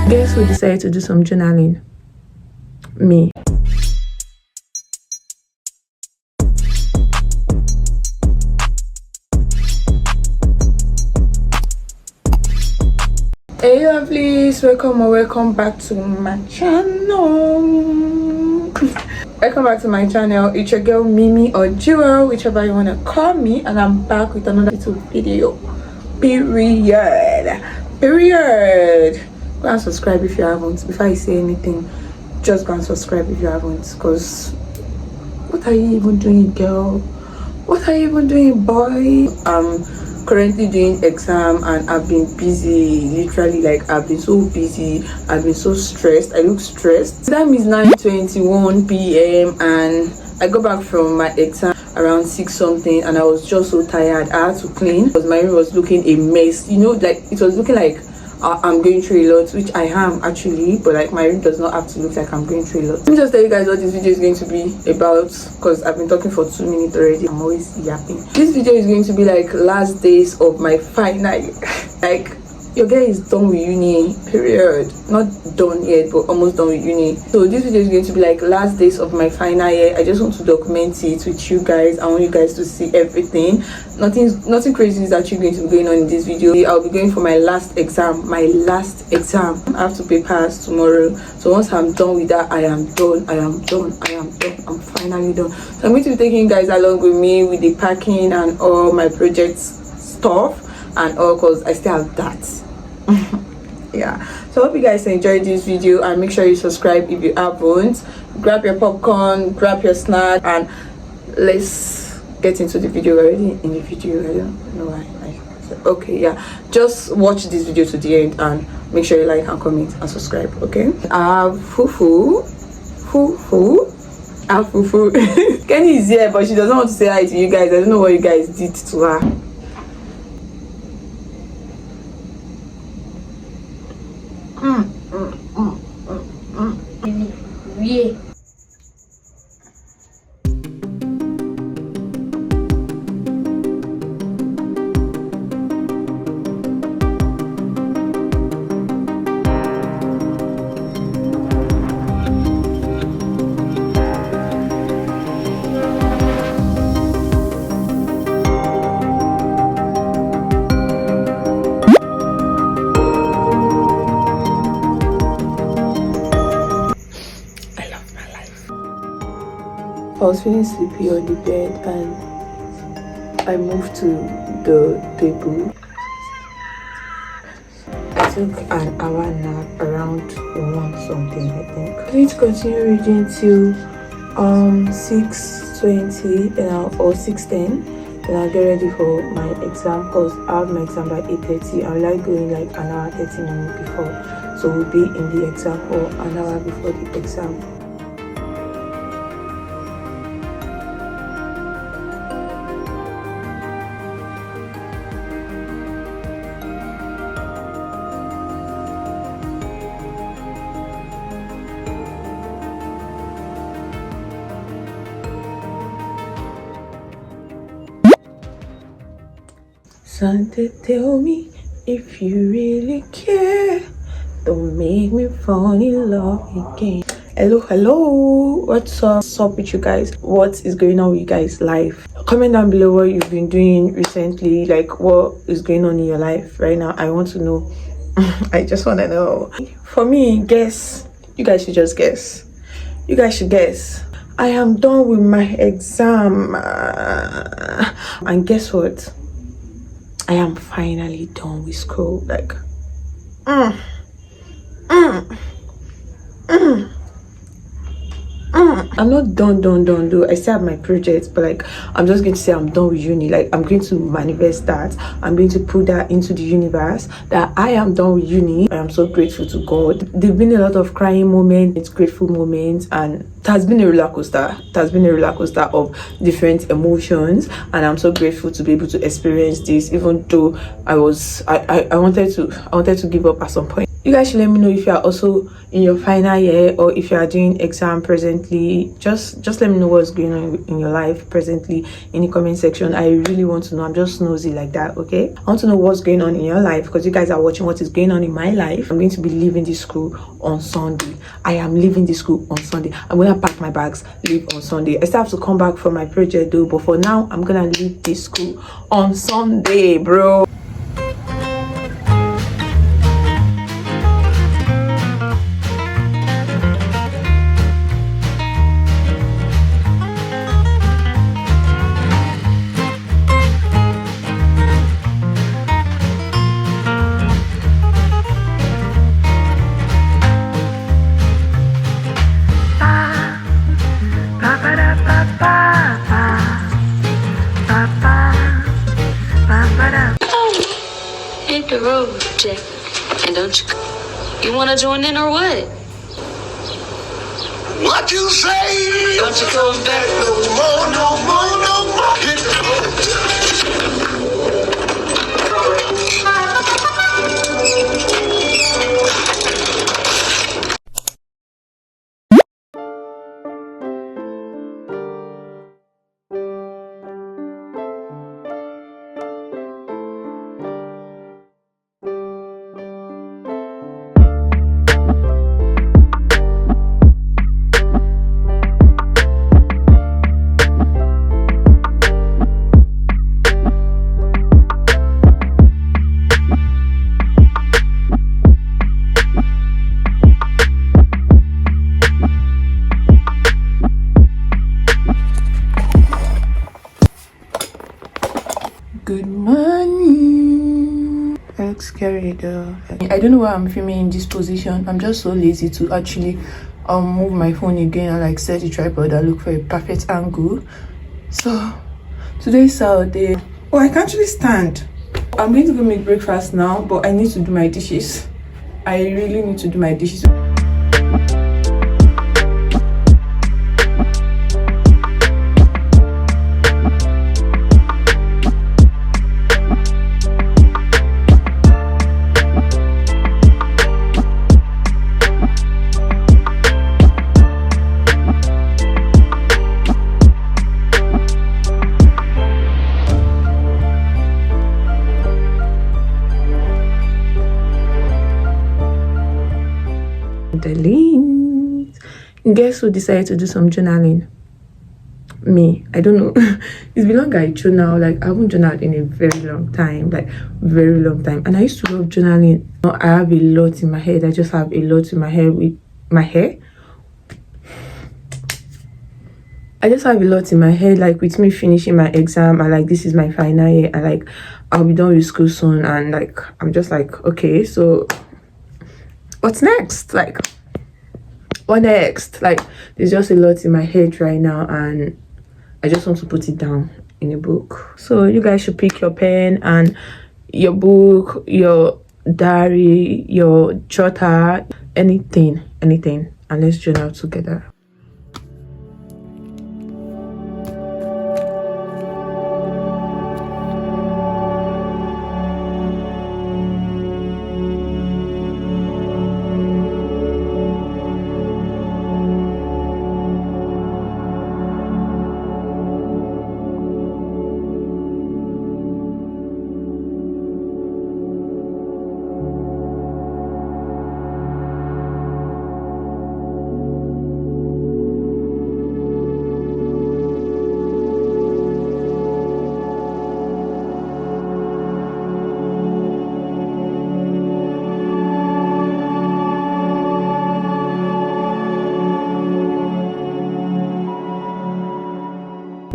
Guess who decided to do some journaling? Me. Hey lovelies, welcome back to my channel. Welcome back to my channel. It's your girl Mimi or Jewel, whichever you want to call me, and I'm back with another little video. Period. Go and subscribe if you haven't. Before I say anything, just go and subscribe if you haven't, because what are you even doing, girl? What are you even doing, boy? I'm currently doing exam and I've been busy, literally, like I've been so busy, I've been so stressed. I look stressed. Time is 9:21 p.m. and I got back from my exam around 6 something, and I was just so tired. I had to clean because my room was looking a mess, you know, like it was looking like I'm going through a lot, which I am actually, but like my room does not have to look like I'm going through a lot. Let me just tell you guys what this video is going to be about, because I've been talking for 2 minutes already. I'm always yapping. This video is going to be like last days of my final. Like, your girl is done with uni, period. Not done yet, but almost done with uni. So this video is going to be like last days of my final year. I just want to document it with you guys. I want you guys to see everything. Nothing crazy is actually going to be going on in this video. I'll be going for my last exam. I have to pay pass tomorrow. So once I'm done with that, I am done. I'm finally done. So I'm going to be taking you guys along with me with the packing and all my project stuff and all, because I still have that. Yeah, so I hope you guys enjoyed this video, and make sure you subscribe if you haven't. Grab your popcorn, grab your snack, and let's get into the video. Already in the video, I don't know why okay, yeah, just watch this video to the end and make sure you like and comment and subscribe. Okay, fufu Kenny is here, but she doesn't want to say hi to you guys. I don't know what you guys did to her. Yeah. I was feeling sleepy on the bed and I moved to the table. I took an hour nap around 1 something, I think. I need to continue reading till 6:20 or 6:10. Then I'll get ready for my exam, because I have my exam by 8:30. I like going like an hour 30 minutes before, so we'll be in the exam hall an hour before the exam. Santa, tell me if you really care. Don't make me fall in love again. Hello, what's up with you guys? What is going on with you guys' life? Comment down below what you've been doing recently, like what is going on in your life right now. I want to know. I just want to know. For me, guess. You guys should just guess. You guys should guess. I am done with my exam, and guess what? I am finally done with school. Like, I'm not done. I still have my projects, but like I'm just going to say I'm done with uni. Like, I'm going to manifest that. I'm going to put that into the universe, that I am done with uni. I am so grateful to God. There've been a lot of crying moments, it's grateful moments, and it has been a roller coaster. It has been a roller coaster of different emotions, and I'm so grateful to be able to experience this, even though I wanted to give up at some point. You guys should let me know if you are also in your final year or if you are doing exam presently. Just let me know what's going on in your life presently in the comment section. I really want to know. I'm just nosy like that. Okay, I want to know what's going on in your life because you guys are watching what is going on in my life. I'm going to be leaving this school on Sunday. I am leaving this school on Sunday. I'm gonna pack my bags, leave on Sunday. I still have to come back for my project though, but for now I'm gonna leave this school on Sunday, bro. Hit the road, Jack. And don't you wanna join in or what? What you say? Don't you come back no more, no more, no more. Hit the road, Jack. Good morning. I look scary though. I don't know why I'm filming in this position. I'm just so lazy to actually move my phone again and like set the tripod and look for a perfect angle. So today's Saturday. Oh, I can't really stand. I'm going to go make breakfast now, but I need to do my dishes. I really need to do my dishes. The links. Guess who decided to do some journaling? Me. I don't know. It's been long I journal. Like I haven't journaled in a very long time. Like very long time. And I used to love journaling. I have a lot in my head. I just have a lot in my head with my hair. I just have a lot in my head, like with me finishing my exam and like this is my final year and like I'll be done with school soon and like I'm just like, okay, so what's next? Like what next? Like there's just a lot in my head right now and I just want to put it down in a book. So you guys should pick your pen and your book, your diary, your jotter, anything, and let's journal together.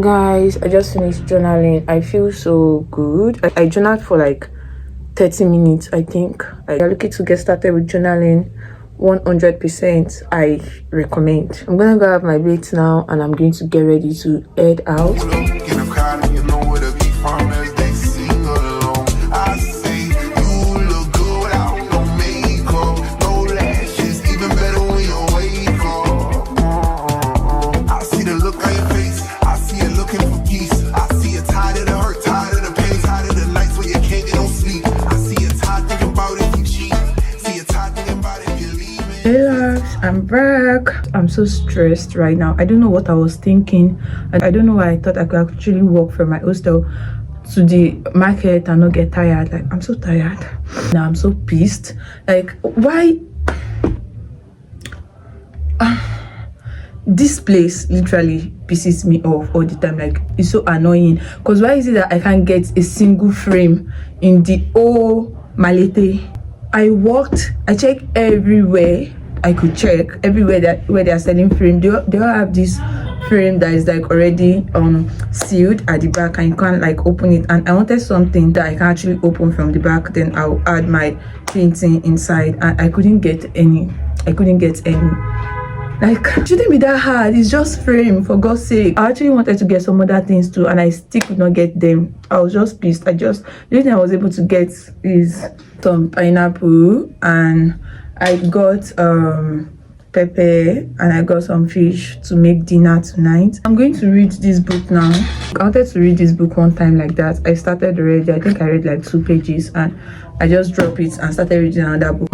Guys, I just finished journaling. I feel so good. I journaled for like 30 minutes, I think. If you're looking to get started with journaling, 100% I recommend. I'm gonna go have my bath now and I'm going to get ready to head out. Hey loves, I'm back. I'm so stressed right now. I don't know what I was thinking, and I don't know why I thought I could actually walk from my hostel to the market and not get tired. Like, I'm so tired now. I'm so pissed. Like, why this place literally pisses me off all the time. Like, it's so annoying, because why is it that I can't get a single frame in the whole Malete? I walked, I checked everywhere I could check, everywhere that where they are selling frame. They all have this frame that is like already sealed at the back, and you can't like open it. And I wanted something that I can actually open from the back, then I'll add my painting inside, and I couldn't get any. Like, shouldn't be that hard. It's just frame, for God's sake. I actually wanted to get some other things too, and I still could not get them. I was just pissed. The only thing I was able to get is some pineapple, and I got pepper, and I got some fish to make dinner tonight. I'm going to read this book now. I wanted to read this book one time like that. I started already. I think I read like 2 pages, and I just dropped it and started reading another book.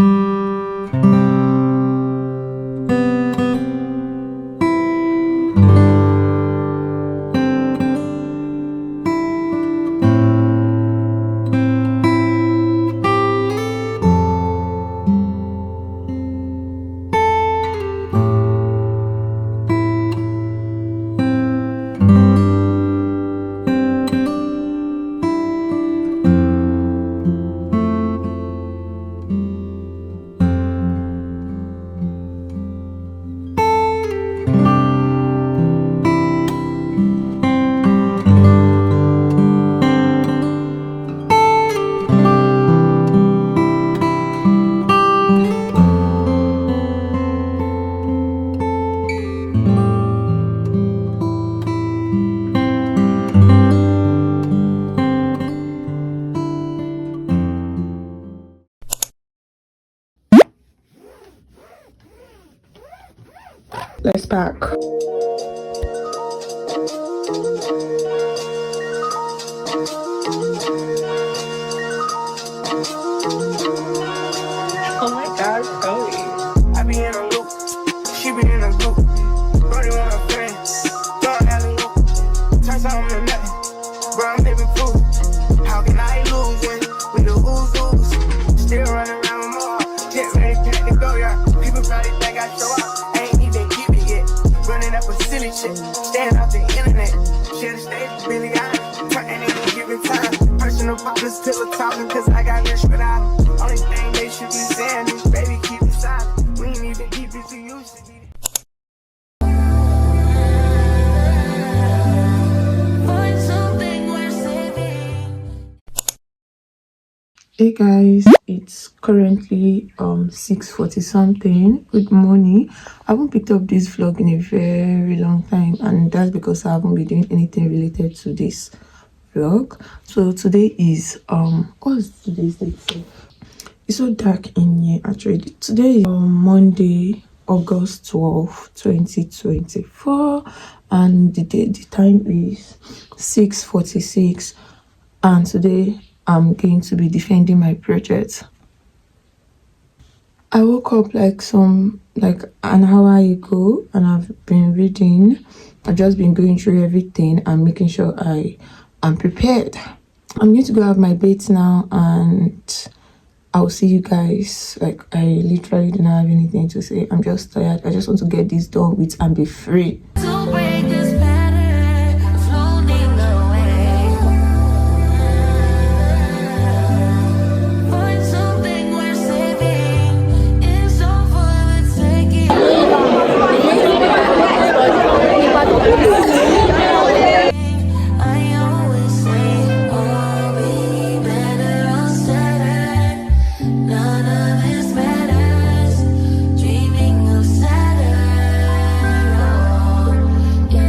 Let's pack. Oh my God, Chloe. I be in a loop, she be in a group. Brody want a friend, don't have a loop. Turn something to nothing, bro, I'm living proof. How can I lose when we the ooze? Still running around with more, get ready, pack to go, yeah. People probably think I show up, ain't even keep it yet. Running up a silly shit, staying off the internet. Share the stage, Billy Island, turning in giving time. Personal problems, pillow talking, cause I got rich without them. Only thing they should be saying is, baby, keep it silent. We ain't even keep it to you. Hey guys, it's currently 6:40 something. Good morning. I haven't picked up this vlog in a very long time, and that's because I haven't been doing anything related to this vlog. So today is what's today's date? It's so dark in here actually. Today is Monday, August 12th, 2024, and the time is 6:46, and today I'm going to be defending my project. I woke up like an hour ago, and I've been reading. I've just been going through everything and making sure I am prepared. I'm going to go have my bath now, and I'll see you guys. Like, I literally don't have anything to say. I'm just tired. I just want to get this done with and be free. To break this pattern, floating away. Find something worth saving. It's all for the taking. I always say, I'll be better on Saturn. None of this matters. Dreaming of Saturn. Oh, yeah.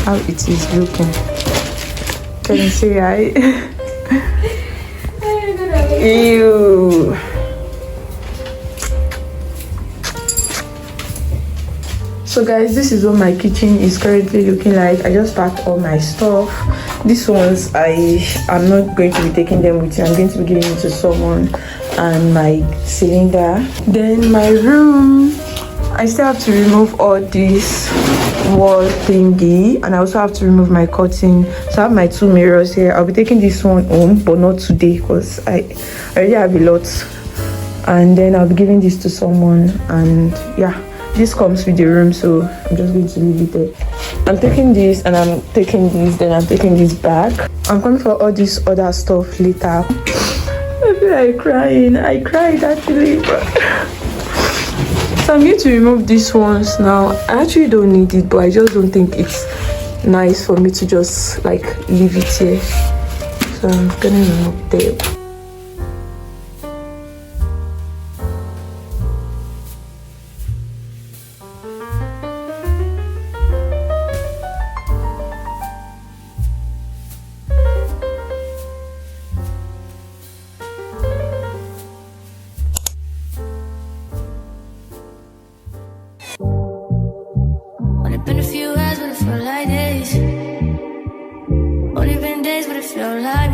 how it is looking. Can you say hi? Ew. So guys, this is what my kitchen is currently looking like. I just packed all my stuff. These ones I'm not going to be taking them with you. I'm going to be giving it to someone. And my cylinder. Then my room, I still have to remove all this wall thingy, and I also have to remove my curtain. So I have my 2 mirrors here. I'll be taking this one home, but not today because I already have a lot. And then I'll be giving this to someone, and yeah, this comes with the room, so I'm just going to leave it there. I'm taking this, and I'm taking this, then I'm taking this back. I'm coming for all this other stuff later. I feel like crying. I cried actually, but so I'm going to remove these ones now. I actually don't need it, but I just don't think it's nice for me to just like leave it here. So I'm gonna remove them. Only been a few hours, but it felt like days. Only been days, but it felt like